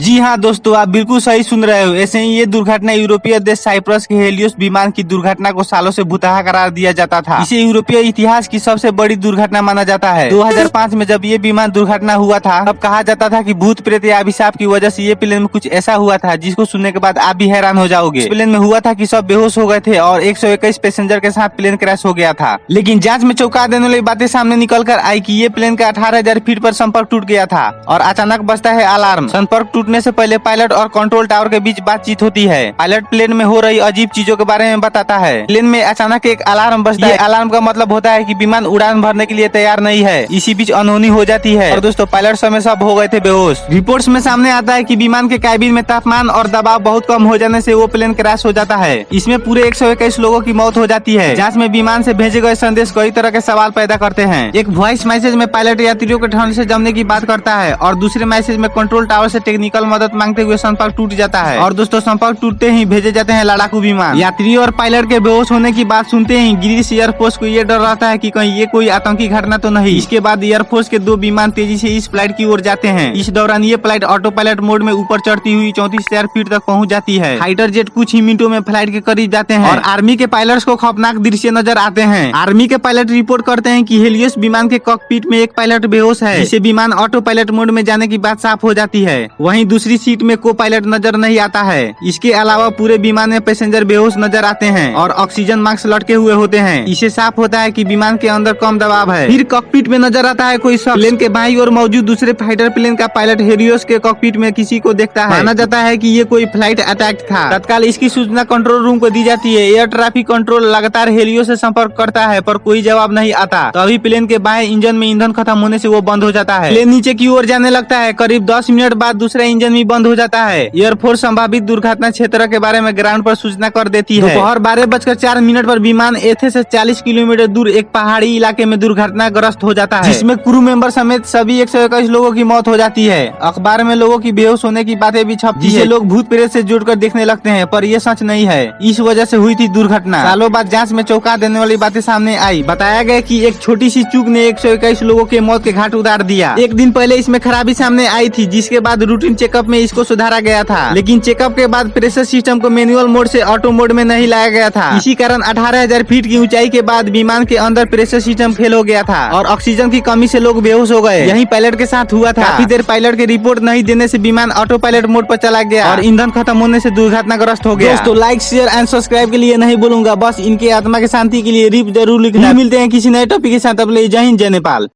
जी हाँ दोस्तों, आप बिल्कुल सही सुन रहे हो। ऐसे ही ये दुर्घटना यूरोपीय देश साइप्रस के हेलियोस विमान की दुर्घटना को सालों से भुतहा करार दिया जाता था। इसे यूरोपीय इतिहास की सबसे बड़ी दुर्घटना माना जाता है। 2005 में जब ये विमान दुर्घटना हुआ था तब कहा जाता था कि भूत प्रेत या अभिशाप की वजह से ये प्लेन में कुछ ऐसा हुआ था जिसको सुनने के बाद आप भी हैरान हो जाओगे। इस प्लेन में हुआ था कि सब बेहोश हो गए थे और 121 पैसेंजर के साथ प्लेन क्रैश हो गया था। लेकिन जांच में चौंका देने वाली बातें सामने निकल कर आई कि ये प्लेन का 18,000 फीट पर संपर्क टूट गया था और अचानक बजता है अलार्म। संपर्क टूटने से पहले पायलट और कंट्रोल टावर के बीच बातचीत होती है। पायलट प्लेन में हो रही अजीब चीजों के बारे में बताता है। प्लेन में अचानक एक अलार्म बजता है। अलार्म का मतलब होता है कि विमान उड़ान भरने के लिए तैयार नहीं है। इसी बीच अनहोनी हो जाती है और दोस्तों पायलट समय सब हो गए थे बेहोश। रिपोर्ट्स में सामने आता है कि विमान के कैबिन में तापमान और दबाव बहुत कम हो जाने से वो प्लेन क्रैश हो जाता है। इसमें पूरे 121 लोगों की मौत हो जाती है। जांच में विमान से भेजे गए संदेश कई तरह के सवाल पैदा करते हैं। एक वॉइस मैसेज में पायलट यात्रियों के ठंड से जमने की बात करता है और दूसरे मैसेज में कंट्रोल टावर से टेक्निकल मदद मांगते हुए संपर्क टूट जाता है और दोस्तों संपर्क टूटते ही भेजे जाते हैं लड़ाकू विमान। यात्रियों और पायलट के बेहोश होने की बात सुनते ही गिरीश एयरफोर्स को ये डर रहता है कि कहीं ये कोई आतंकी घटना तो नहीं। इसके बाद एयरफोर्स के 2 विमान तेजी से इस फ्लाइट की ओर जाते हैं। इस दौरान ये फ्लाइट ऑटो पायलट मोड में ऊपर चढ़ती हुई 34,000 फीट तक पहुंच जाती है। फाइटर जेट कुछ ही मिनटों में फ्लाइट के करीब जाते हैं और आर्मी के पायलट्स को खौफनाक दृश्य नजर आते हैं। आर्मी के पायलट रिपोर्ट करते हैं कि हेलियोस विमान के कॉकपिट में एक पायलट बेहोश है, जिससे विमान ऑटो पायलट मोड में जाने की बात साफ हो जाती है। वहीं दूसरी सीट में को पायलट नजर नहीं आता है। इसके अलावा पूरे विमान में पैसेंजर बेहोश नजर आते हैं और ऑक्सीजन मास्क लटके हुए होते हैं। इससे साफ होता है कि विमान के अंदर कम दबाव है। फिर कॉकपिट में नजर आता है कोई शख्स। प्लेन के बाईं ओर मौजूद दूसरे फाइटर प्लेन का पायलट हेलियोस के कॉकपिट में किसी को देखता है। माना जाता है कि ये कोई फ्लाइट अटैक था। तत्काल इसकी सूचना कंट्रोल रूम को दी जाती है। एयर ट्रैफिक कंट्रोल लगातार हेलियोस से संपर्क करता है पर कोई जवाब नहीं आता। तभी प्लेन के बाएं इंजन में ईंधन खत्म होने से वो बंद हो जाता है। प्लेन नीचे की ओर जाने लगता है। करीब 10 मिनट बाद दूसरा इंजन भी बंद हो जाता है। एयरफोर्स संभावित दुर्घटना क्षेत्र के बारे में ग्राउंड पर सूचना कर देती है। दोपहर 12:04 पर विमान एथे से 40 किलोमीटर दूर एक पहाड़ी इलाके में दुर्घटनाग्रस्त हो जाता है, जिसमें क्रू मेंबर समेत सभी 121 लोगों की मौत हो जाती है। अखबार में लोगों की बेहोश होने की बातें भी छपती है, जिसे लोग भूत प्रेत से जुड़कर देखने लगते हैं, पर ये सच नहीं है। इस वजह से हुई थी दुर्घटना। सालों बाद जांच में चौंका देने वाली बातें सामने आई। बताया गया कि एक छोटी सी चूक ने 121 लोगों के मौत के घाट उतार दिया। एक दिन पहले इसमें खराबी सामने आई थी, जिसके बाद रूटीन चेकअप में इसको सुधारा गया था। लेकिन चेकअप के बाद प्रेशर सिस्टम को मैनुअल मोड से ऑटो मोड में नहीं लाया गया था। इसी कारण 18,000 फीट की ऊंचाई के बाद विमान के अंदर प्रेशर सिस्टम फेल हो गया था और ऑक्सीजन की कमी से लोग बेहोश हो गए। यही पायलट के साथ हुआ था। काफी देर पायलट की रिपोर्ट नहीं देने से विमान ऑटो पायलट मोड पर चला गया और ईंधन खत्म होने से दुर्घटनाग्रस्त हो गया। दोस्तों लाइक शेयर एंड सब्सक्राइब के लिए नहीं बोलूंगा, बस इनके आत्मा की शांति के लिए रिप जरूर लिखना। मिलते हैं किसी नए टॉपिक के साथ। अब ले जय हिंद जय नेपाल।